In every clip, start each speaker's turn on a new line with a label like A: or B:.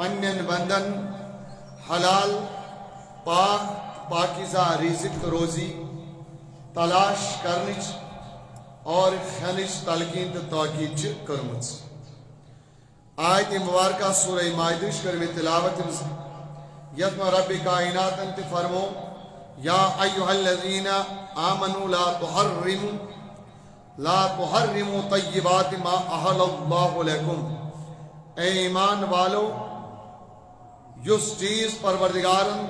A: پنن بندن حلال پاک پاکیزہ رزق روزی تلاش کرنچ اور کھنچ تلقین تو تاکید کرمت. آیت مبارکہ سورہ مائدہ کرمی تلاوت یت میں رب کائنات انت فرمو یا ایھا الذین آمنوا لا تحرموا طیبات ما احل اللہ لکم. اے ایمان والو یس چیز پروردگارن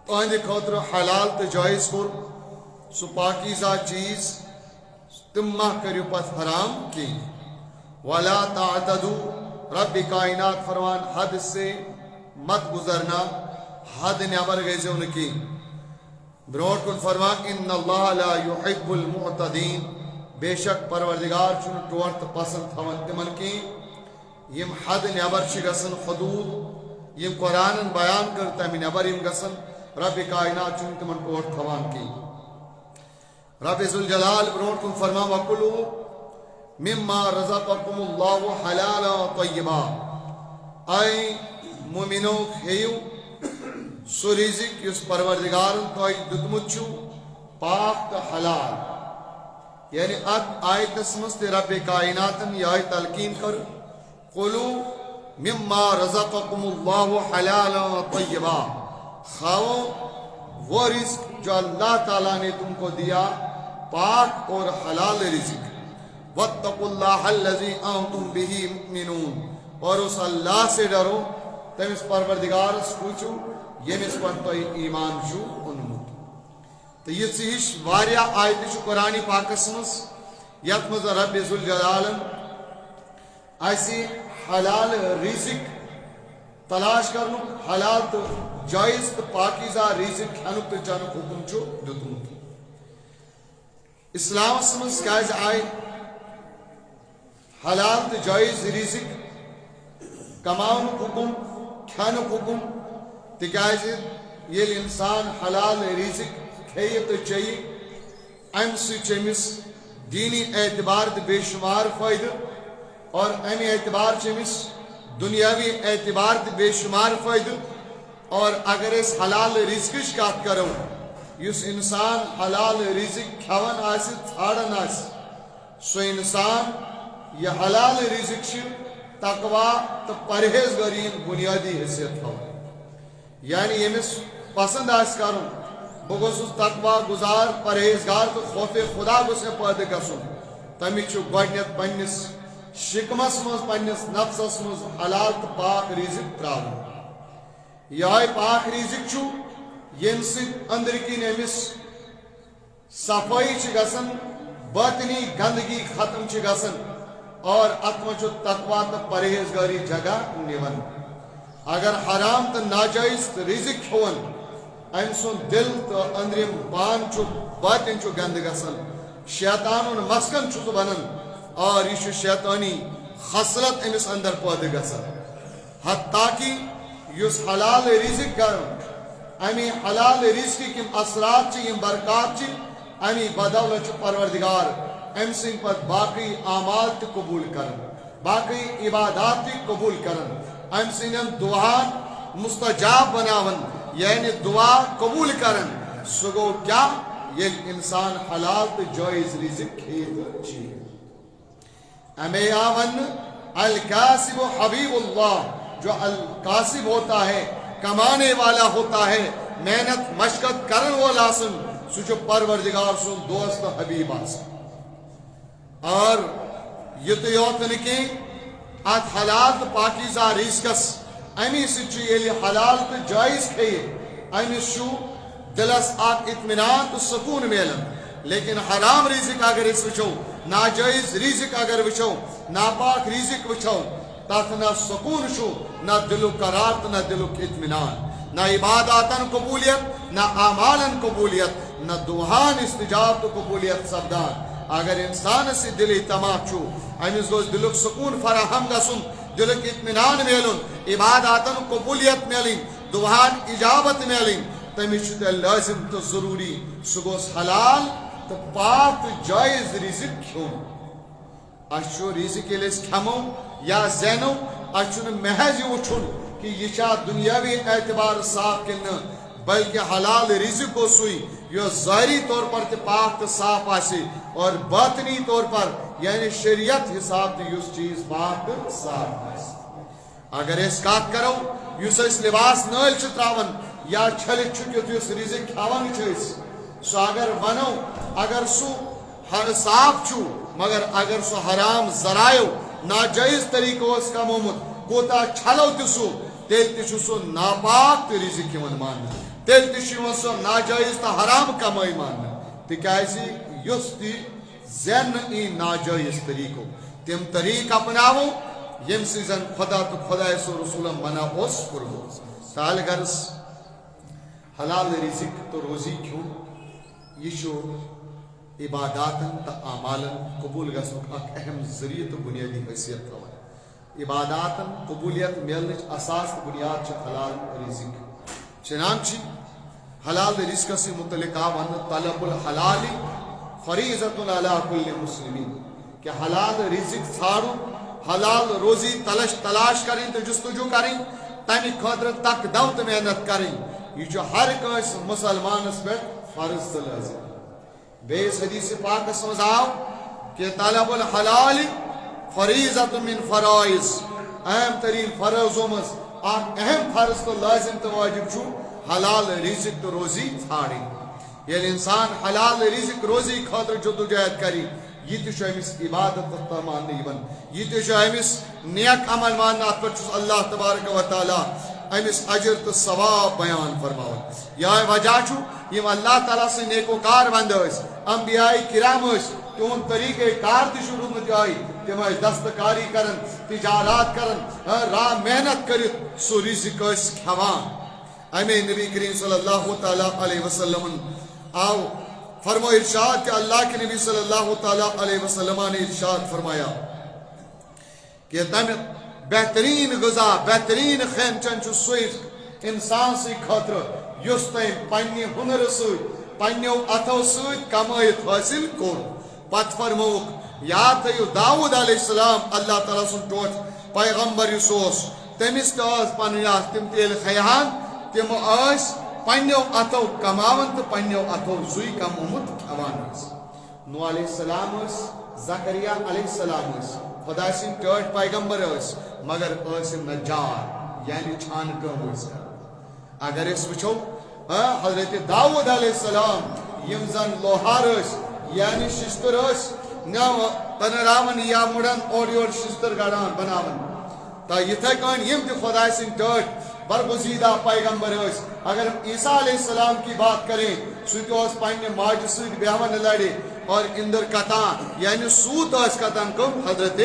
A: تہندِ خاطر حلال تو جائز کور سو پاکیزہ چیز تم مہ کریو پت حرام کی. ولا تعتدوا رب کائنات فرمان حد سے مت گزرنا حد نیبر گئے ان کی. بروٹ کن فرما ان اللہ لا يحب المعتدین بے شک پروردگار چن ٹوٹ پسند تھون تمن کی یم حد نیبر چھ گسن حدود یم قرآن بیان کر تم نیبر یم گسن رب کائنات چن تمن ٹوٹ تھوان کی. رب ذوالجلال بروٹ کن فرما وکلوا مما رزقکم اللہ حلالا طیبا. اے مومنو کھیو سو رزق یس پروردگار تہ دتمت چھو پاک تو حلال. یعنی ات آیتس مز تہ رب کائناتن یہ تلقین کر قلو مما رزقکم اللہ حلالا طیبا. کھاؤ وہ رزق جو اللہ تعالیٰ نے تم کو دیا پاک اور حلال رزق. واتقوا اللہ الذی انتم بہ مؤمنون اور اس اللہ سے ڈرو تمس پروردگار پوچھو یمس پر تو ایمان چھو اونمت. تو یہ ہش واریاہ آیت چھ قرآن پاکس مز یت مز رب ذوالجلالن اسی حلال رزق تلاش کرن حلال تو جائز تو پاکیزہ رزق کھنک تو چنک حکم چھو دتمت. اسلام مز کیاز آئی حلال تو جائز رزق کماؤن حکم کھان حکم تکیاز یل انسان حلال رزق کھیہ تو چیہ ام سمس دینی اعتبار تو بے شمار فائدہ اور ام اعتبار چمس دنیاوی اعتبار تو بے شمار فائدہ. اور اگر اس حلال رزقش کت کرو اس انسان حلال رزق کھوان آس ژھانڈان آس سو انسان یہ حلال رزق تقوی تو پرہیزگاری بنیادی حیثیت تھوان. یعنی یمس پسند آس کرن بہ گوسس تقوی گزار پرہیزگار تو خوف خدا گوس پٲدٕ گژھُن تمس چھُ گۄڈنیتھ پننس شکمس مز پننس نفسس مز حلال تو پاک رزق تراون. یہ پاک رزق چھُ یم سۭتۍ أنٛدرۍ کِنۍ أمِس صفٲیی چھِ گژھان باطنی گندگی ختم چھِ گژھان اور ات منٛز چھُ تقوی تہٕ پرہیزگاری جگہ نِوان. اگر حرام تو ناجائز رزق کھوان ام سن دل تو أنٛدرِم پان چھُ باطن چھُ گند گژھان شیطان مسکن چھُ سُہ بنان اور یہ شیطانی خصلت امس اندر پٲدٕ گژھان. حتیٰ کہ یس حلال رزق کرن امی حلال رزق یم اثرات یم برکات امی بدولت پروردگار ام سن پت باقی اعمال تہ قبول کرن باقی عبادات تہ قبول کرن ام سن دعان مستجاب بناون یعنی دعا قبول کرن. سو گو کیا یل انسان حلال تو جائز رزق کھیت چھ. امی آون الکاسب حبیب اللہ جو الکاسب ہوتا ہے کمانے والا ہوتا ہے محنت مشقت کرن والا سن سو جو پروردگار سن دوست حبیب آسن. اور یہ تو یوت نکی ات حلال تو پاکیزہ رزقس امی سچ یلی حلال تو جائز کھیے امی شو دلس آت اطمینان تو سکون میلن. لیکن حرام رزق اگر اس وچھو ناجائز رزق اگر وچھو ناپاک رزق وچھو تات نہ سکون شو نہ دلو قرار نہ دلو اطمینان نہ عباداتن قبولیت نہ اعمالن قبولیت نہ دعان استجاب تو قبولیت سبدان. اگر انسان سے دلی تمام چھو امس گوس دلک سکون فراہم گسن دلک اطمینان میلن عباداتن قبولیت میلن دعان اجابت میلن تمس لازم تو ضروری سہ گوس حلال تو پاک جائز رزق کھیون. اچھو رزق یل کھمو یا زینو اچھن محض یہ وچھن کہ یہ دنیاوی اعتبار صاف کن بلکہ حلال رزق کو سوئی یہ ظاہری طور پر پاک تو صاف آسی اور باطنی طور پر یعنی شریعت حساب اس چیز پاک تو صاف آسی اگر اس کات کرو اس لباس نل تراون یا چھلت چھٹیت اس رزق کھاوان سو اگر ونو اگر سو صاف چھو مگر اگر سو حرام ذرائع ناجائز طریقہ کمومت کوتا چھلو تسو تیل تشو سو ناپاک تو رزق مان تیل تشو سو ناجائز تو حرام کمائی مان تکیازی یس تی زین ای ناجائز طریقو تم طریق اپناو یم سی زن خدا تو خدا سو رسولم بنا اس کرو سال غرض حلال رزق تو روزی کیوں یہ شو عباداتن تا اعمالن قبول گژھنُک اکھ اہم ذریعہ تو بنیادی حیثیت تھاوان عباداتن قبولیت ملنچ اساس تو بنیاد چھ حلال رزق چنانچہ حلال رزق سے متعلق ون طلب الحلال فریضۃ علی کل مسلمین کہ حلال رزق ژھانڈن حلال روزی تلاش کریں تو جستجو کریں تمہ خاطر تک دو تو محنت کریں یہ ہر کنس مسلمانس پہ فرض تو لازم بیس حدیث پاکس مز آو کہ طلب الحلال فریضۃ من فرائض اہم ترین فرضوں مز اہم فرض تو لازم تو واجب چھو حلال رزق تو روزی ژھانڈن یعنی انسان حلال رزق روزی خاطر جدوجہد کری یہ تو امس عبادت ماننے یہ تو امس نیک عمل ماننا ات پہ اللہ تبارک و تعالی امس اجر تو ثواب بیان فرماون یہ وجہ چھو یم اللہ تعالیٰ سے نیکوکار بند انبیاء کرام تہن طریقہ کار تہ روٗدمُت جایہِ تم دستکاری کرن تجارات کرن راہ محنت کرت سو رزق کھوان امی نبی کریم صلی اللہ تعالیٰ علیہ وسلم آو فرمو ارشاد کہ اللہ کے نبی صلی اللہ تعالیٰ علیہ وسلم نے ارشاد فرمایا کہ تم بہترین غذا بہترین کھین چن سوئی انسان سی خاطر یس تم پنہ ہنر پنو اتھو ست کمائت حاصل کور پت فرموک یاد تھو داؤد علیہ السلام اللہ تعالیٰ سن ٹوٹ پیغمبر یس تمس تن تم تیل خیان تم پنو اتھو کماون تو پنو اتھو سوئی کمومت کھوان نو علیہ السلام زکریا علیہ السلام خدا سن ٹوٹ پیغمبر مگر نجار یعنی چھان کم اگر اس وچھو حضرت داؤد علیہ السلام یم زن لوہار یعنی شستر پنراون یا مڑن اور یور شستر گڑان بناون تا یتھے کن یم تہ خدا سن ٹوٹ برگزیدہ پیغمبر اگر عیسیٰ علیہ السلام کی بات کریں سو پنہ ماجہ ست بیہوان لڑے اور اندر کتان یعنی سوت کتان کم حضرت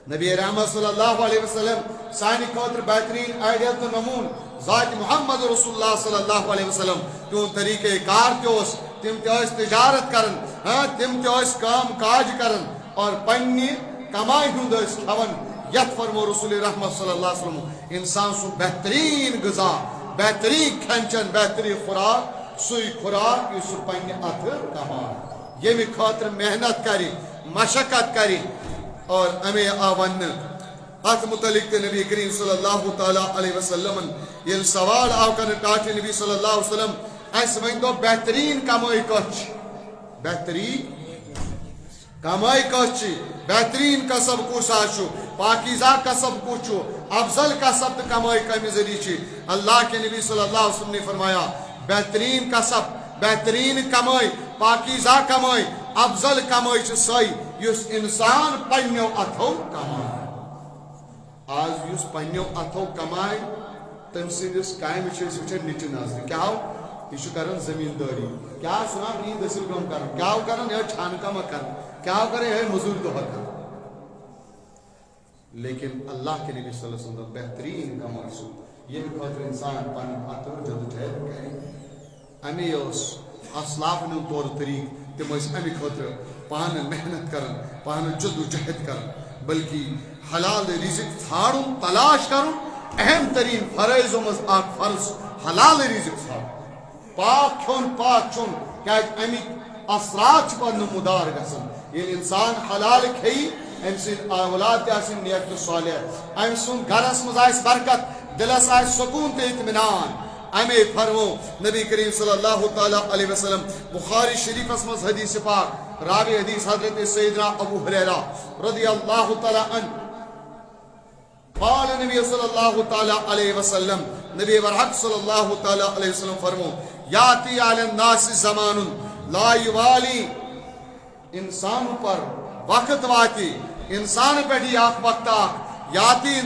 A: نبی رحمت صلی اللہ علیہ وسلم سانی خاطر بہترین آئیڈیل تو نمون ذات محمد رسول اللہ صلی اللہ علیہ وسلم تو طریقہ کار تم تجارت کرن تم کام کاج کرن اور پنی کمائی ہند کھون یت فرمو رسول رحمت صلی اللہ علیہ وسلم انسان سو بہترین غذا بہترین کھنچن بہترین خوراک سوئی خوراک یہ سو پنہ اتھ کمائے یمی خاطر محنت کری مشقت کری اور امی آون ات متعلق نبی کریم صلی اللہ تعالی علیہ وسلم یل سوال آو کر کاٹ نبی صلی اللہ علیہ وسلم اس ون تو بہترین کمائی کچھ بہترین کمائی کچھ بہترین کسب کس آشو پاکیزہ کسب کچھ افضل کسب کمائی کمی ذریعے اللہ کے نبی صلی اللہ علیہ وسلم نے فرمایا بہترین کسب بہترین کمائی پاکیزہ کمائی افضل کمائی سائی یس انسان پنو اتھو کمائے آج یس پنو اتھو کمائے تم سندس کامہ وچان نچہ نظر کیا یہ کران زمینداری کیا سنا نیند حاصل کم کر کیا کران یہ چھان کم کر کیا کرے یہ مزور دہا کر لیکن اللہ کے نبی صلی اللہ علیہ وسلم بہترین کمائی سو یہ خاطر انسان پن اتھو جدوجہد کرے امی اسلاف نے طور طریق تم امی خاطر پان محنت کرن پان جدوجہد کرن بلکہ حلال رزق ژھانڈن تلاش کرن اہم ترین فرائضوں مز اخ فرض حلال رزق ژھانڈن پاک چون کیا امی اثرات پہ نمودار گھن یل انسان حلال کھئی ام سن اولاد تہ آسن نیک تو صالح ام سن گھرس مز آس برکت دلس آس سکون تہ اطمینان امی فرمو نبی کریم صلی اللہ تعالی علیہ وسلم بخاری شریفس مز حدیث پاک راوی حدیث حضرت سیدنا ابو ہریرہ رضی اللہ تعالی عنہ قال نبی صلی اللہ تعالی علیہ وسلم نبی برحق صلی اللہ تعالی علیہ وسلم فرمو یاتی علی الناس زمان لا یوالی انسان پر وقت واتی انسان پہ آخ وقت آخ یاتی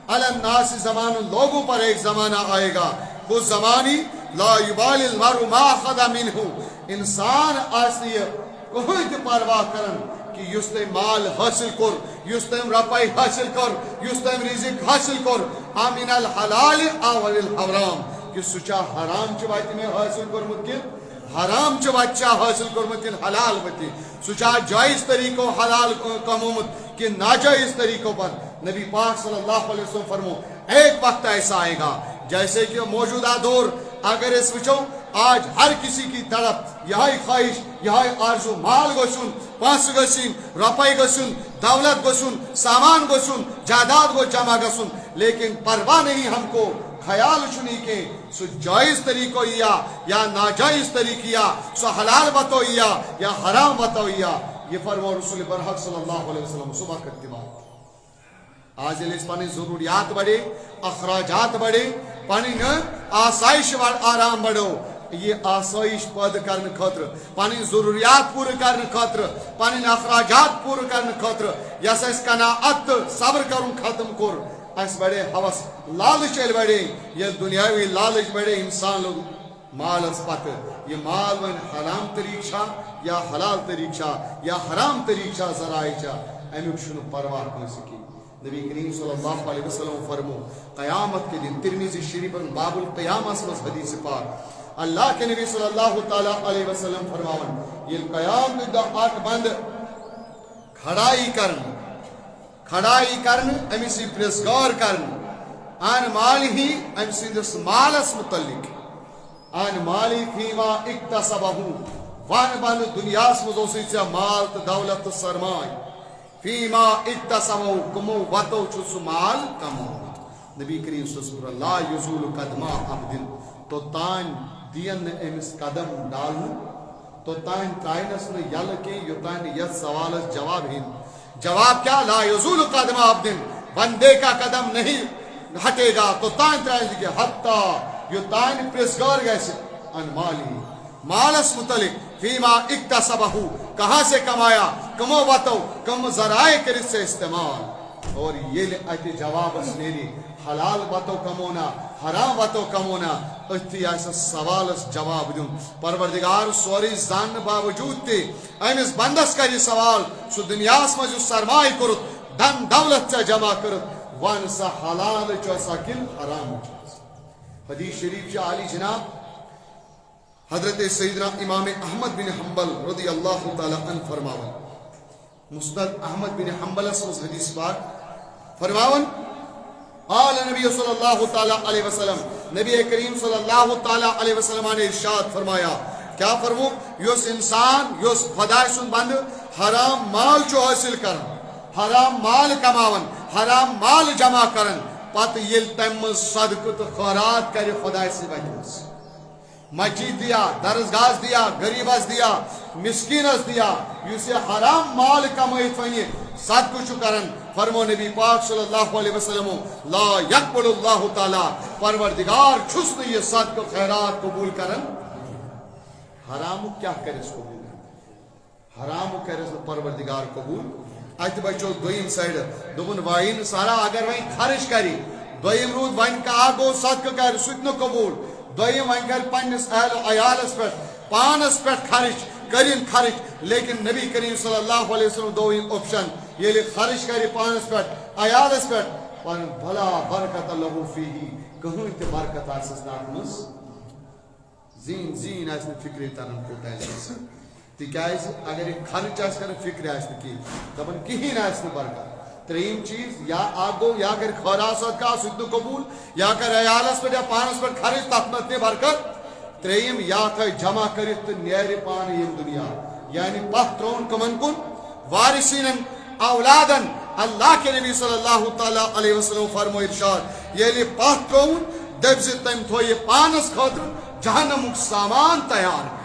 A: علی الناس زمان لوگوں پر ایک زمانہ آئے گا وہ زمانی لا یبالی المرء ما اخذ منہ انسان آسی کوئی تہ پرواہ کرن کہ یس تم مال حاصل کر یس تم رپائی حاصل کر یس تم رزق حاصل کر امن الحلال او الحرام کہ سچا حرام چ وات میں حاصل کرمت کہ حرام چ بچہ حاصل کرمت کہ حلال وتی سچا جائز طریقوں حلال کمومت کہ ناجائز طریقوں پر نبی پاک صلی اللہ علیہ وسلم فرمو ایک وقت ایسا آئے گا جیسے کہ موجودہ دور اگر اس وچو آج ہر کسی کی طرف یہی خواہش یہی آرزو مال گوشن پانس گسن روپائی گسن دولت گسن سامان گسن جائیداد کو جمع گسن لیکن پرواہ نہیں ہم کو خیال چنی کے سو جائز طریقوں یا ناجائز طریقہ سو حلال بتویا یا حرام بتویا یہ فرمو رسول برحق صلی اللہ علیہ وسلم صبح کرتی بات آج اس پانی ضروریات بڑھے اخراجات بڑھے پانی آسائش آرام بڑھو یہ آسائش پید کرنے خاطر پانی ضروریات پورے کرنے خاطر پانی اخراجات پورے کرنے خاطر یس اس قناعت صبر کرن ختم کر اس بڑے حوث لالچ بڑے یہ دنیاوی لالچ بڑے انسان لوگ مال اس پتہ یہ مال ون حرام طریقہ یا حلال طریقہ یا حرام طریقہ ذرائع امیک شنو پرواہ کر سکی نبی کریم صلی اللہ علیہ وسلم فرمو قیامت کے دن ترمذی شریف باب القیامہ میں حدیث پاک اللہ کے نبی صلی اللہ تعالی علیہ وسلم فرماون یہ قیامت دا آٹھ بند کھڑائی کرن امی سی پرزگار کرن آن مال ہی امی سی دس مالس متعلق آن مالی فیما اکتسبہو وان بان دنیاس مزوسی سے مال تا دولت سرمائی فیما اکتسبہو کمو وطو چس مال کمو نبی کریم صلی اللہ علیہ وسلم لا یزول قدما عبدن تو تان دین امس قدم ڈالن تو تان تائنس نے یل کے یو تان یس سوال جواب ہی جواب کیا لا یزول قدم عبدن بندے کا قدم نہیں ہٹے گا تو تان تائنس کے حتی یو تان پرسگار گیسے ان مالی مالس متعلق فیما اکتسبہو کہاں سے کمایا کمو باتو کم ذرائع کرس سے استعمال اور یہ لئے جواب اس میری حلال باتو کمونا حرام باتو کمونا اتی ایسا سوال اس جواب دوں پروردگار سوری زان باوجود تے ایمس بندس کا یہ سوال سو دنیاس میں جو سرمائی کرت دن دولت سے جمع کرت وان سا حلال چوسا کل حرام چوسا حدیث شریف سے عالی جناب حضرت سیدنا امام احمد بن حنبل رضی اللہ تعالی عنہ فرماون مسند احمد بن حنبل اس حدیث پاک فرماون قال نبی صلی اللہ تعالی علیہ وسلم نبی کریم صلی اللہ تعالی علیہ وسلم نے ارشاد فرمایا کیا فرمو یس انسان یس خدای سن بند حرام مال چو حاصل کرن حرام مال کماون حرام مال جمع کرن پت یل تم صدقہ تو خیرات کرے خدای سے بچس مسجد دیا درسگاہ دیا غریبس دیا مسکینس دیا یس حرام مال کمائت ونی صدقہ چھ کرن فرمو نبی پاک صلی اللہ علیہ وسلم لا یقبل اللہ تعالی پروردگار چھس نے یہ صدقہ خیرات قبول کرن حرام کیا کرس قبول حرام کرس پروردگار قبول ات بچو دویم سائیڈ دوبن وائن سارا اگر وائن خرچ کری دویم رود وائن کا آگو صدقہ کر سوتنو قبول دویم وائن کر پانس اہل و عیالس پر پانس پر خرچ کرین خرچ لیکن نبی کریم صلی اللہ علیہ وسلم دویم آپشن یہ لئے خرچ کری پانس پر عیالس پر پر بھلا برکت اللہ فیہی کہوں تے برکت آسس ناکمس زین ایسن فکری ترن کوتا ایسن تکیاز اگر ایک خرچ آس کر فکر ایسن کی دبن کہیں ایسن برکت ترین چیز یا آگو یا کر خوراست کا سدن قبول یا کر عیالس پر یا پانس پر خرچ تحمت نے برکت تریم یا کر جمع کرت نیر پان یہ دنیا یعنی پترون کمن کن وارثین اولادا اللہ کے نبی صلی اللہ تعالی علیہ وسلم فرمو ارشاد یلی پتھ ترون دپز تم تھو یہ پانس خاطر جہنم سامان تیار ہے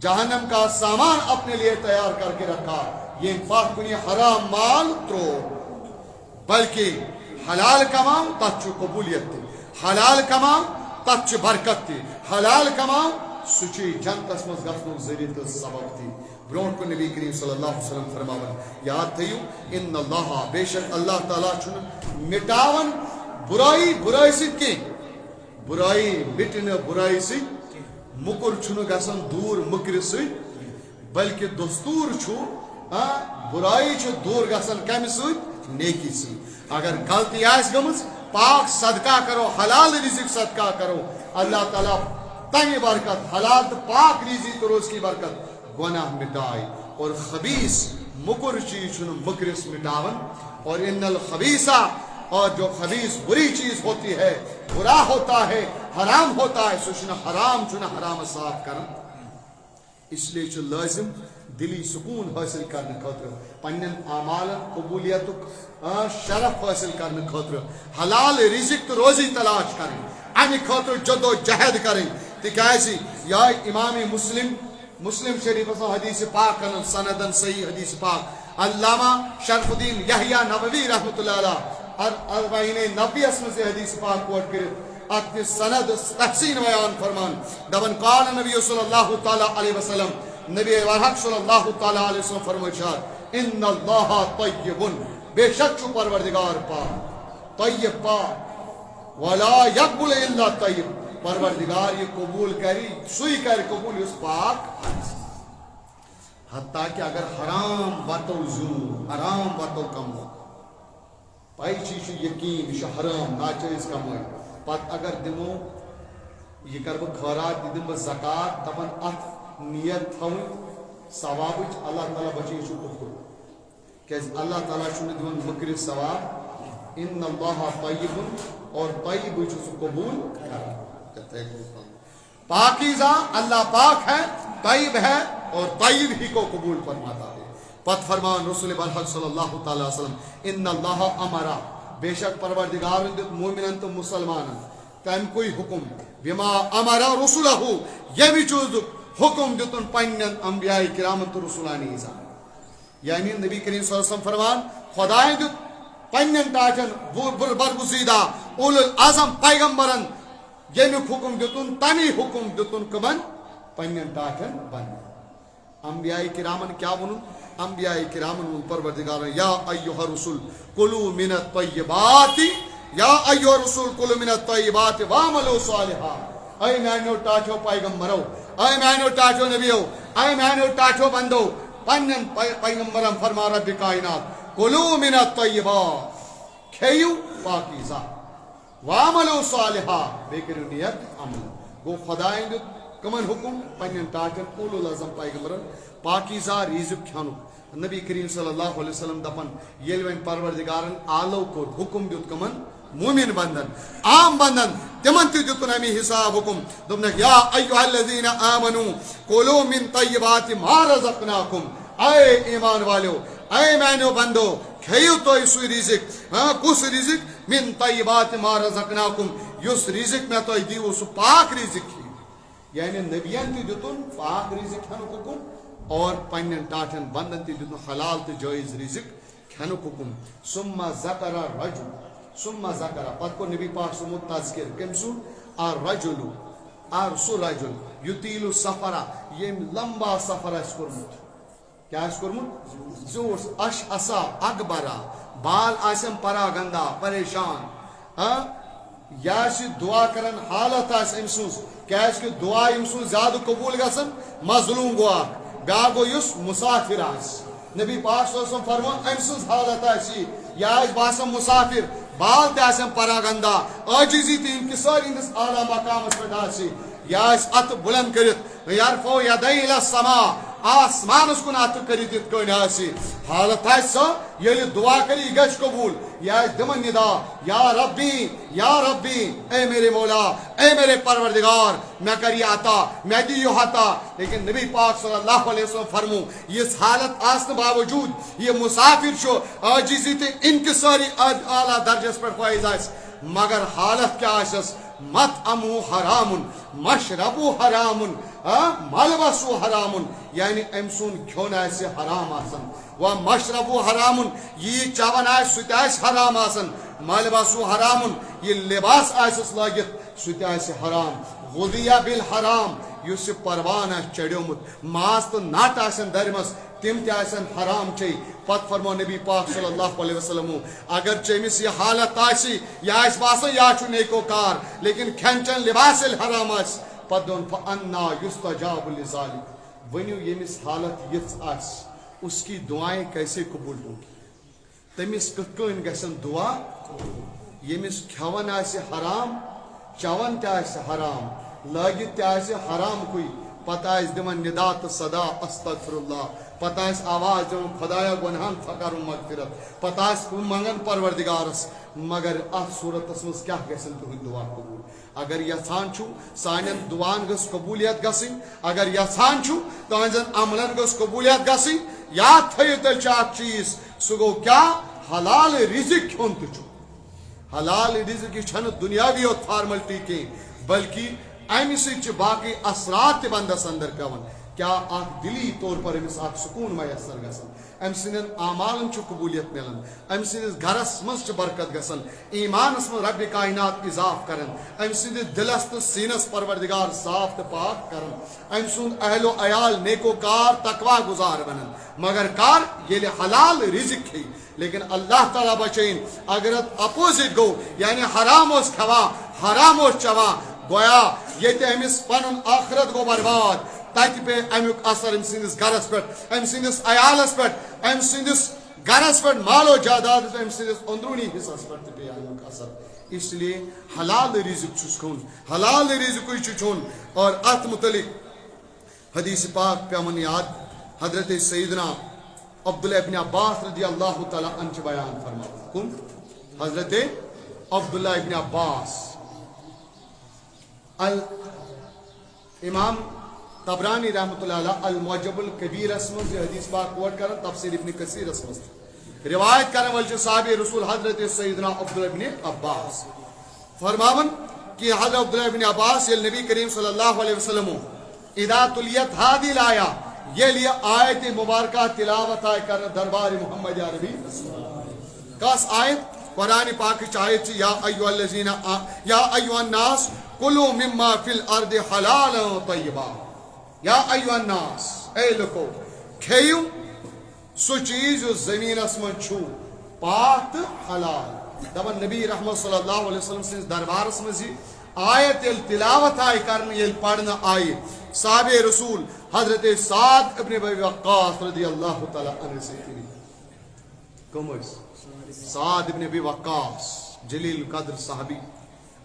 A: جہنم کا سامان اپنے لیے تیار کر کے رکھا یہ انفاق کنی حرام مال ترو بلکہ حلال کماؤ تچ قبولیت تھی حلال کماؤ تچ برکت تھی حلال کماؤ سچی جنتس مز گھنک ذریعہ تو سبب تھی برونٹ کو نبی کریم صلی اللہ علیہ وسلم فرماون یاد تھیو ان اللہ بے شک اللہ تعالیٰ چھن مٹاون برائی برائی ست کی برائی مٹن برائی ست مکر چھن گسن دور مکر ست بلکہ دستور چھو برائی چھو دور گسن کم ست نیکی ست اگر غلطی آس گمز پاک صدقہ کرو حلال رزق صدقہ کرو اللہ تعالیٰ تنگی برکت حلال تو پاک رزق تو روز کی برکت گناہ مٹائے اور خبیث مکر چیز چھن مکرس مٹاون اور ان الخبیثہ اور جو خبیث بری چیز ہوتی ہے برا ہوتا ہے حرام ہوتا ہے سو چھن حرام صاف کرن اس لیے چھ لازم دلی سکون حاصل کرنے خاطر پنن اعمال قبولیت شرف حاصل کرنے خاطر حلال رزق تو روزی تلاش کریں امی خاطر جد و جہد کریں تکیازی یا امام مسلم شریف حدیث پاک کرن سندن صحیح حدیث پاک علامہ شرف الدین یحییٰ نووی رحمۃ اللہ علیہ اربعین نبی اسم سے حدیث پاک کوٹ کرے اپنی سند تحسین بیان فرمان دبن قال نبی صلی اللہ تعالی علیہ وسلم نبی حق صلی اللہ تعالی علیہ وسلم فرمائے ان اللہ طیب بے شک چھو پروردگار پاک طیب پاک ولا یقبل الا طیب پروردگار یہ قبول کری سوئی کر قبول اس پاک حتیٰ کہ اگر حرام واتو زور حرام واتو کم ہو پائی چیز یقین یہ حرام ناجائز کم ہوئی پت اگر دمو یہ کر بہ خیرات دم بہ زکات دپن ات نیت تھو ثواب اللہ تعالیٰ بچے چھ کفر کیاز اللہ تعالیٰ چھن دون مکر ثواب ان اللہ طیب اور طیب چھ قبول پاکیزہ اللہ پاک ہے طیب ہے اور طیب ہی کو قبول فرماتا ہے پت فرمان رسول برحق صلی اللہ تعالی وسلم ان اللہ امرا بے شک پروردگار مومنن تو مسلمان تم کوئی حکم بما امرا رسولہ یہ بھی چوز حکم دتن پنن انبیاء کرام تو رسولانی ازا یعنی نبی کریم صلی اللہ علیہ وسلم فرمان خدای دت پنن تاجن برگزیدہ اول العظم پیغمبرن یمیک حکم دتن تمی حکم دتن کمن پنن تاجن بن انبیاء کرامن کیا ونن انبیاء کرامن پروردگار یا ایھا الرسول کلوا من الطیبات یا ایھا الرسول کلوا من الطیبات وعملوا صالحا اے میانو ٹاچو پیغمبرو اے میانو ٹاچو نبیو اے میانو ٹاچو بندو پنن پیغمبرم فرما رب کائنات کلوا من الطیبات کھیو پاکیزہ وعملوا صالحا بے کرو نیت عمل گو خدائیں کمن حکم پنن ٹاچن اول العظم پیغمبرن پاکیزہ رزق کھانو نبی کریم صلی اللہ علیہ وسلم دپن یل وین پروردگارن آلو کو حکم دیت کمن مومن بندن عام بندن تمن تی دیتن امی حساب حکم دپن یا ایھا الذین آمنو کلوا من طیبات ما رزقناکم اے ایمان والو اے مینو بندو کھیو تو اس رزق کس رزق من طیبات ما رزقناکم یس رزق میں تو دیو سو پاک رزق یعنی نبیان تی دیتن پاک رزق کھانو حکم اور پنن ٹاٹن بندن تی دیتن حلال تی جائز رزق کھانو حکم ثم ذکر رجل ثم ذکر پت کو نبی پاک سمو تذکر کم سو الرجل سو رجل یطیل السفر یہ لمبا سفر اس کرمت کیا اس کرمت زور اش اسا اکبرا بال آسم پرا گندا پریشان یا سی دعا کرن حالت آس امسوز کیاز کہ دعا امسوز زیادہ قبول گسن مظلوم گوا بیا گو یس مسافر آس نبی پاک صلی اللہ علیہ وسلم فرمان امسوز حالت آسی یا اس باسم مسافر بال تاسم پرا گندا عاجزی تی انکسار اندس اعلی مقام اس پر آسی یا اس ات بلند کرت یرفو یدی الى السماء آسمانس کن ات کرت یت کن آسی حالت آس سو یل دعا کری یہ گژھ قبول یہ آس دمن ندا یا ربی اے میرے مولا اے میرے پروردگار میں کر یہ عطا میں دی یہ عطا. لیکن نبی پاک صلی اللہ علیہ وسلم فرمو اس حالت آسن باوجود یہ مسافر چھو عاجزی تے انکساری اعلیٰ درجس پر فائز آس مگر حالت کیا آسس مطعمو حرام مشربو حرام ملبسو حرام یعنی ام سون کھون آسہ حرام آسن و مشربو حرام یہ چون آس سہ آس حرام آسن ملبسو حرام یہ لباس آسس لگت سہ آس حرام غذیہ بالحرام اس پروان آس چڑیومت ماز تو نٹ آسن درمس تم تہ آسن حرام چی پت فرمو نبی پاک صلی اللہ علیہ وسلم اگر چمس یہ حالت آسی یہ آس باسان یا چھ نیکو کار لیکن کھین چن لباس حرام آس پت دون فانا یستجاب لذالک ونیو یمس حالت یس آس اس کی دعائیں کیسے قبول ہوگی تمس کت کن گژھن دعا یمس کھون آس حرام چون تہ آس حرام لگت تہ آس حرام کوئی پتہ آس دمن ندا تو صدا استغفر اللہ پتہ آس آواز دن خدایا گناہن فکر مغفرت پتہ آس منگن پروردگارس مگر ات صورتس مز کیا گژھن تہند دعا قبول اگر یژھان چھو سانین دعان گژھ قبولیت گژھن اگر یژھان چھو تہنزن عملن گژھ قبولیت گژھن یاد تھیو تیل اکھ چیز سہ گو کیا حلال رزق کھیون تہ چھو حلال رزق یہ چھن دنیاوی یوت فارملٹی کی بلکہ امہ سۭتۍ چھِ باقی اثرات تہ بندس اندر پیوان کیا اخ دلی طور پر امس اخ سکون میسر گژھان ام سندین اعمالن چھ قبولیت ملان ام سندس گھرس مز چھ برکت گژھان ایمانس مز رب کائنات اضاف کران ام سندس دلس تو سینس پروردگار صاف تو پاک کران ام سند اہل و عیال نیکو کار تقوا گزار بنان مگر کار یل حلال رزق کھی لیکن اللہ تعالیٰ بچین اگر اپوزٹ گو یعنی حرام اس کھوا حرام اس چوا گویا یہ امس پن آخرت گو برباد تت پہ امیک اثر ام سندس گھرس پہ ام سندس عیالس پہ ام سندس گھرس پہ مال و جائیداد ام سندس اندرونی حصص پہ پہ امیک اثر اس لیے حلال رزق چھس کھون حلال رزق چھون اور ات متعلق حدیث پاک پیمن یاد حضرت سیدنا عبداللہ ابن عباس رضی اللہ تعالی عنہ بیان فرما کن حضرت عبداللہ ابن عباس امام طبرانی رحمۃ اللہ علیہ المعجب الکبیر اسمز حدیث پاک کوٹ کرن تفسیر ابن کثیر اسمز روایت کرن ول صحابہ رسول حضرت سیدنا عبداللہ ابن عباس فرماون کہ حضرت عبداللہ ابن عباس یہ نبی کریم صلی اللہ علیہ وسلم اذا تلیت هذه الايه یہ لیے آیت مبارکہ تلاوت آئے کر دربار محمد عربی کس آیت قرآن پاک چاہیت یا ایوہ الذین یا ایوہ الناس کلوا مما فی الارض حلالا طیبا یا ایوہ الناس اے لکو کھیو سو چیز زمین اسمن چھو پاک حلال دبن نبی رحمت صلی اللہ علیہ وسلم سے دربار اسمزی آیت تلاوت آئی کرن یہ پڑھنا آئی صحابہ رسول حضرت سعد ابن ابی وقاص رضی اللہ تعالی عنہ سے کم سعد ابن ابی وقاص جلیل قدر صحابی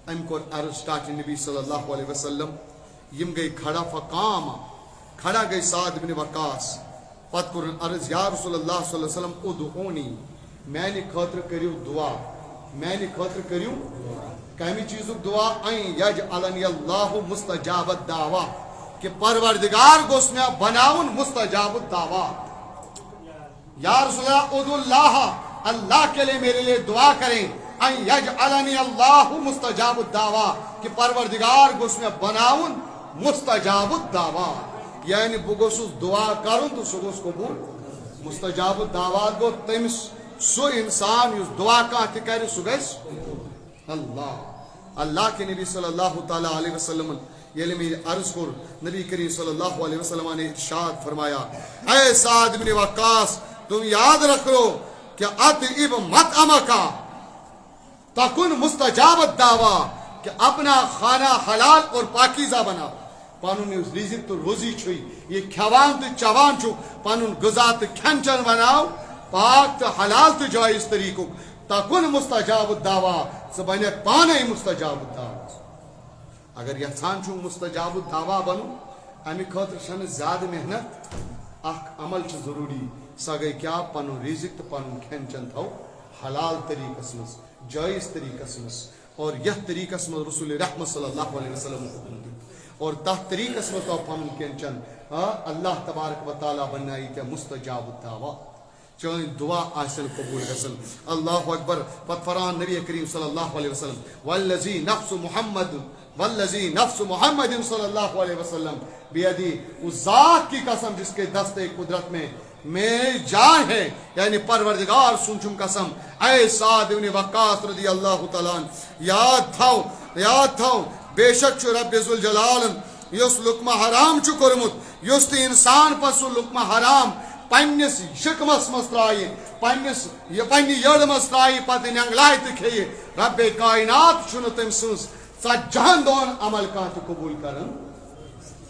A: ام کو عرض ٹاچ نبی صلی اللہ علیہ وسلم یم گئی کھڑا فقام کھڑا گئی سعد ابن وقاص پت کرن عرض یا رسول اللہ صلی اللہ علیہ وسلم ادعونی میں نے خاطر کریو دعا میں نے خاطر کریو کمی چیزوں دعا این یجعلنی اللہ مستجاب الدعوہ کہ پروردگار گوس میں بناون مستجاب الدعوہ یا رسول اللہ ادعو اللہ اللہ کے لئے میرے لئے دعا کریں این یجعلنی اللہ مستجاب الدعوہ کہ پروردگار گوس میں بناون مستجاب الدعوہ یعنی بگوسوس دعا کرن تو سگوس قبول مستجاب الدعوہ گو تمس سو انسان اس دعا کا تکر سگس اللہ کے نبی صلی اللہ تعالی علیہ وسلم یہ میری عرض کر نبی کریم صلی اللہ علیہ وسلم نے ارشاد فرمایا اے سعد بن وقاص تم یاد رکھو کہ اطعب مطعمکا تکن مستجاب الدعوہ کہ اپنا کھانا حلال اور پاکیزہ بنا پانون رزق تو روزی چھوئی یہ کھوان تو چوان چھو پانون غذا تو کھن چن بناو پاک تو حلال تو جائز طریقوں تکن مستجاب الدعوہ سبنے پانے مستجاب الدعوہ اگر یژھان چھو مستجاب الدعوہ بنو امی خاطر چھن زیادہ محنت اخ عمل ضروری سا گئی کیا پن رزق تو پن کھین چن تھو حلال طریقس مز جائز طریقس مز اور یہ طریقس مز رسول رحمت صلی اللہ علیہ وسلم حکم دیت اور تحت طریقس مز تو پن کھین چن اللہ تبارک و تعالیٰ بنائی تے مستجاب الدعوات چون دعا آسن قبول گسن اللہ اکبر پت فران نبی کریم صلی اللہ علیہ وسلم والذی نفس محمد صلی اللہ علیہ وسلم بیدی اس ذات کی قسم جس کے دست قدرت میں میری جان ہے یعنی پروردگار سنچم قسم اے سعد بن وقاص رضی اللہ تعالیٰ یاد تھو بے شک چھ رب ذوالجلال یس لقمہ حرام چھ کورمت یس تی انسان پس لقمہ حرام پنس شکمس مز ترائی پنہ یڑ مز ترائی پتہ ننگلائے تو کھیے رب کائنات چھن تم سن ژتجہن دون عمل کان تو قبول کرن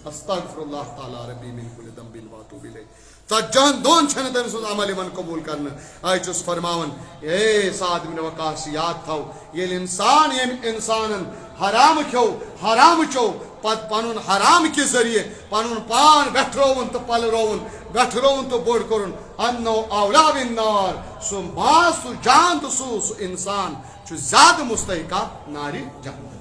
A: استغفر اللہ تعالی ربی من کل ذنب واتوب الیہ ژتجہن دون چھن تم سن عمل من قبول کرن آئی چھس فرماون اے سعد بن وقاص یاد تھو یل انسانن حرام چو پت پنن حرام کے ذریعے پنن پان ویٹھرون تو پلرون ویٹھرون تو بوڑ کرن انو اولا بالنار سو ما سو جان تو سو انسان چھ زیادہ مستحقہ ناری جہنم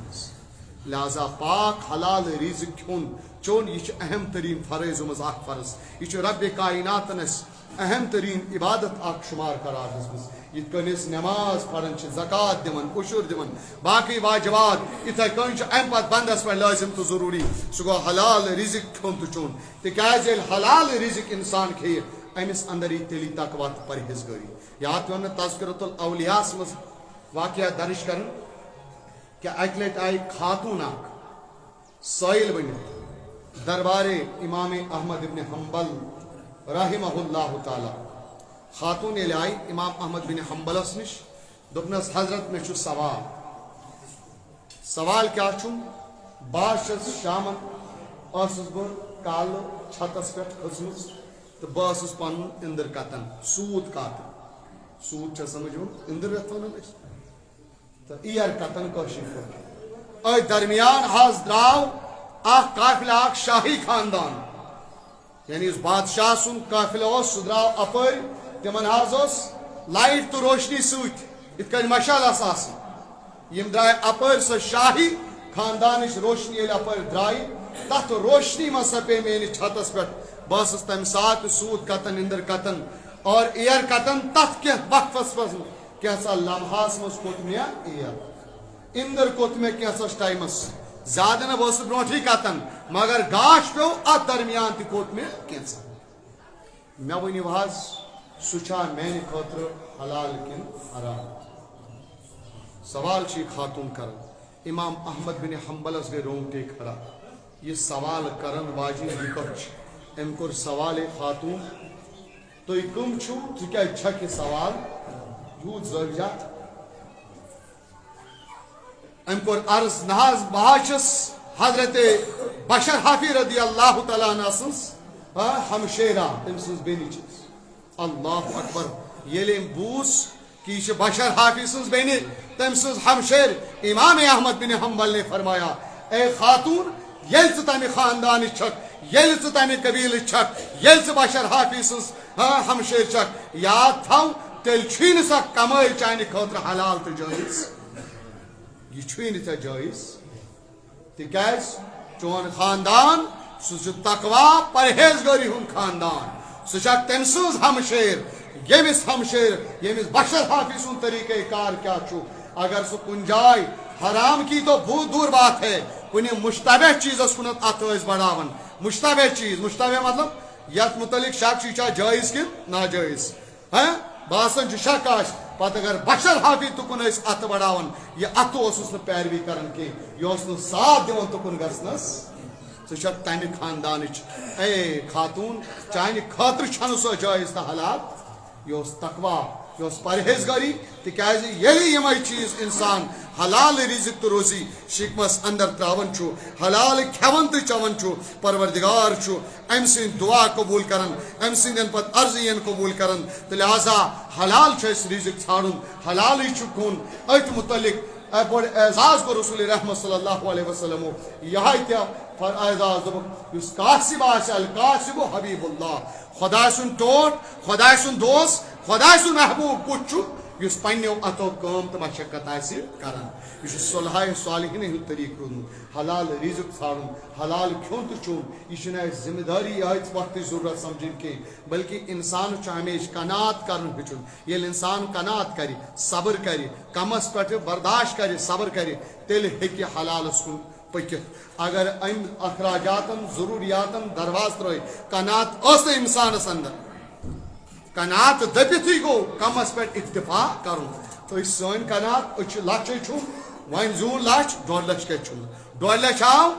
A: لہذا پاک حلال رزق کھون چون یہ اہم ترین فرض مز اخ فرض یہ رب کائنات اہم ترین عبادت اخ شمار قرار دس یت کنس نماز پڑھن زکات دون عشر دون باقی واجبات اتھے کن ام پتہ بندس پہ لازم تو ضروری سہ گو حلال رزق کھون تو چون تکیاز حلال رزق انسان کھیے امس اندر یہ تیلی تقوی تو پرہیزگاری یاد پیو تذکرۃ الاولیاء مز واقعہ درج کرن کہ اک لٹ آئی خاتون اخ سائل بنت دربار امام احمد ابن حنبل رحمہ اللہ تعالی خاتون یل آئی امام احمد بن حنبلس نش دپنس حضرت میں سوال کیا چھم بعض شامن اسس بہ کال چھتس پہ کھسمز تو بہس پن اندر کتن سود کاتن سود سمجھ اندر یت ونان تو ایر کتن کشیر اے درمیان حاض دراو اخ قافلہ اخ شاہی خاندان یعنی اس بادشاہ سن قافلہ اس سہ دراو اپر تمن حاض اس لائٹ تو روشنی سوت ات کن مشال آسان یم درائے اپر سہ شاہی خاندانش روشنی یل اپر درائی تحت روشنی من سپے میری چھتس پہ بس تمہ سات سود کتن اندر کتن اور ایر کتن تف کی وقفس مز کیسا لمحاس مز کھوت مے ایر اندر کھوت مے کیسا ٹائمس زیادہ نہ بس برونٹھی کتن مگر گاش پیو ات درمیان تہ کھوت مے کیسا مے ونیو حظ سہ میانہ خاطر حلال کن حرام سوال چھ خاتون کرن امام احمد بن حنبلس گئی رونگٹے کھڑا یہ سوال کرن واجن یہ ام کور سوال خاتون تھی کم چھو کیا چھک یہ سوال یوت ضروریات ام کور عرض ناز بہاشس حضرت بشر حافی رضی اللہ تعالیٰ عنہ سنس ہمشیرہ تم سنس بینی چیز اللہ اکبر یہ بوس کہ یہ بشر حافی سنس بینی تم سنس ہمشیر امام احمد بن حنبل نے فرمایا اے خاتون یل ژٕ تمہ خاندان چھک یل ژٕ تمہ قبیل چھک یل ژٕ بشر حافی سنس ہمشیر چھک یاد تھو تیل چھ نہ سا کمائی چانہ خاطر حلال تو جائز یہ چھ نہ ژےٚ جائز تکیاز چون خاندان سہ تقوا پرہیزگاری ہند خاندان سہ تم سز ہمشیر یمس ہمشیر یمس بشر حافی سن طریقہ کار کیا چھو اگر سہ کن جائے حرام کی تو بہت دور بات ہے کن مشتبہ چیزس کنت ات بڑھاون مشتبہ چیز مشتبہ مطلب یت متعلق شک چھ جائز کن ناجائز باسان شک آس پتہ اگر بشر حافی تکن ات بڑھاون یہ ات پیروی کران کی یہ ساتھ دون تکن گھنس سہ تمہ خاندانچ اے خاتون چانہ خاطر چھن سو جائز تو حلال یہ تقوا یہ پرہیزگاری تکیاز یلی یمے چیز انسان حلال رزق تو روزی شکمس اندر تراون چھو حلال کھیون تو چون چھو پروردگار چھو ام سن دعا قبول کرن ام سن پت عرضین قبول کرن تو لہذا حلال چھ رزق ژھانڈن حلال چھ کھون ات متعلق بڑ اعزاز کو رسول رحمت صلی اللہ علیہ وسلم یہ اعزاز دوٚپُکھ یُس کاسب آسہِ الکاسب حبیب اللہ خۄداے سُنٛد ٹوٹھ خۄداے سُنٛد دوست خۄداے سُنٛد محبوب کُس چھُ یُس پنٛنیو اَتھو کٲم تہٕ مشقت آسہِ کران یہ صلحہ صالحین ہُنٛد طریقہٕ روٗدمُت حلال رزق ژھانڈُن حلال کھیوٚن تہٕ چیوٚن یہ چھُنہٕ اَسہِ ذمہ دٲری یٲژ وقتٕچ ضروٗرت سمجھٕنۍ کینٛہہ بلکہ انسانس چھُ ہمیشہ قناعت کرُن ہیٚچھُن ییٚلہِ انسان قناعت کرِ صبر کرِ کمس پٮ۪ٹھ برداشت کرِ صبر کرِ تیٚلہِ ہیٚکہِ حلالس کُن پٔکِتھ اگر امہِ اخراجاتن ضروٗریاتن درواز ترٲے قناعت ٲس نہٕ انسانس اندر قناعت دٔپِتھٕے گوٚو کمس پٮ۪ٹھ اکتفا کرُن أسۍ سٲنۍ قناعت أسۍ چھِ لچھے چھُم وۄنۍ زیوٗن لچھ 2 لچھ کیٛازِ چھُم نہٕ 2 لچھ آو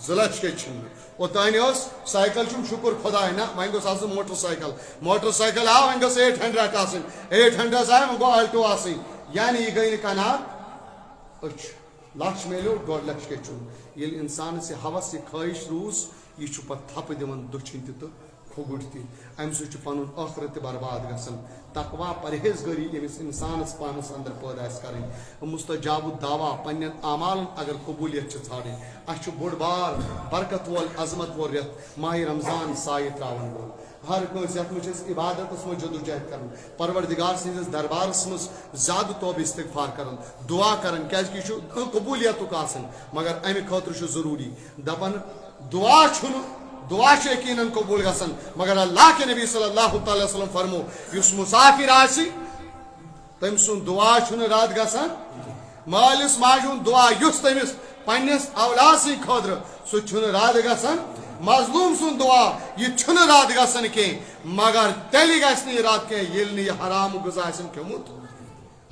A: 2 لچھ کیٛازِ چھُم نہٕ اوٚتانۍ ٲس سایکل چھُم شُکر خۄداے نہ وۄنۍ گوٚژھ آسُن موٹر سایکل آو وۄنۍ گٔژھ 800 آسٕنۍ 800 آے وۄنۍ گوٚو آلٹو آسٕنۍ یعنی یہِ گٔے نہٕ قناعت أسۍ چھِ لچھ میلیو 2 لچھ کیٛازِ چھُم ییٚلہِ انسانس یہِ ہوس یہِ خٲہِش روٗز یہِ چھُ پتہٕ تھپہٕ دِوان دٔچھِنۍ تہِ تہٕ کھوٚگُر تہِ امہِ سۭتۍ چھُ پنُن ٲخرت تہِ برباد گژھان تقوا پرہیزگٲری ییٚمِس انسانس پانس اندر پٲدٕ آسہِ کرٕنۍ مستجاب الدعوا پننٮ۪ن اعمالن اگر قبولیت چھِ ژھانڈٕنۍ اسہِ چھُ بوٚڑ بار برکت وول عظمت وول رٮ۪تھ ماہِ رمضان سایہِ تراون وول ہر کٲنٛسہِ یتھ منٛز چھِ أسۍ عبادتس منٛز جدوجہد کران پروردگار سٕنٛدِس دربارس منٛز زیادٕ توبہٕ استغفار کران دعا کران کیازِ یہِ چھُ قبولیتُک آسان مگر امہِ خٲطرٕ چھُ ضروٗری دپان دعا چھُنہٕ دعا چھُ یقیناً قبوٗل گژھان مگر اللہ کے نبی صلی اللہ تعالیٰ وسلم فرمو یُس مُسافر آسہِ تٔمۍ سُنٛد دعا چھُنہٕ رد گژھان مٲلِس ماجہِ ہُنٛد دعا یُس تٔمِس پننِس اولاد سٕنٛدِ خٲطرٕ سُہ چھُنہٕ رد گژھان مظلوٗم سُنٛد دعا یہِ چھُنہٕ رد گژھان کینٛہہ مگر تیٚلہِ گژھِ نہٕ یہِ رد کینٛہہ ییٚلہِ نہٕ یہِ حرام غذا آسن کھیوٚمُت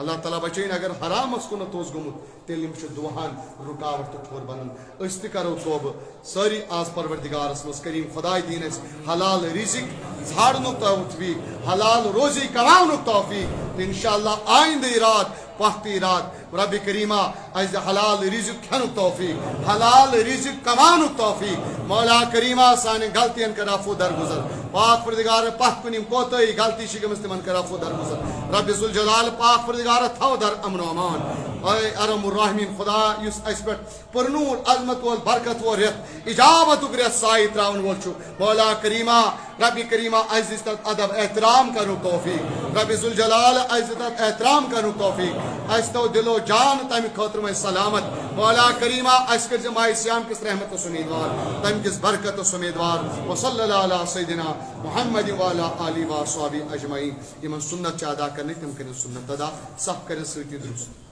A: اللہ تعالیٰ بچٲیِن اگر حرامس کُنتھ اوس گوٚمُت تیٚلہِ یِم چھِ دُہان رُکاوٹ تہٕ ٹھوٚر بنان أسۍ تہِ کرو توبہٕ سٲری آز پروردگارس منٛز کٔریٖم خۄداے دِیِن اَسہِ حلال رِزق ژھانڈنُک توفیٖق حلال روزی کماونُک توفیٖق تہٕ انشاءاللہ آیندٕ اِراد وقتہٕ اِراد ربِ کریٖما اَسہِ دِ حلال رِزق کھٮ۪نُک توفیٖق حلال رِزق کماونُک توفیٖق مولا کریٖما سانٮ۪ن غلطین کر عفو درگُزر پاک پروردگار پتھ کُن یِم کوتٲہی غلطی چھِ گٔمٕژ تِمن کر عفو درگُزر ربِ ذوالجلال پاک پروردگار تھاو در امن و امان اے ارحم الراحمین خدا یُس اَسہِ پٮ۪ٹھ پُرنوٗر عظمت وول برکت وول رٮ۪تھ اجابتُک رٮ۪تھ سایہِ تراون وول چھُ مولا کریٖما ربِ کریٖما اَسہِ دِ تتھ ادب احترام کرنُک توفیٖق ربِ ذوالجلال اَسہِ دِ تتھ احترام کرنُک توفیٖق اَسہِ تھٲو دِلو جان تمہِ خٲطرٕ وۄنۍ سلامت مولا کریٖما اَسہِ کٔرۍ زِ ماہِ سیام کِس رحمتس اُمیٖدوار تمہِ کِس برکتس اُمیٖدوار وصلی اللہ علیٰ سیدنا محمد وعلیٰ آلہ وصحبہ اجمعین یِمن سُنت چھِ ادا کرنٕکۍ تِم کٔرِن سُنت ادا صف کٔرِن سۭتی درست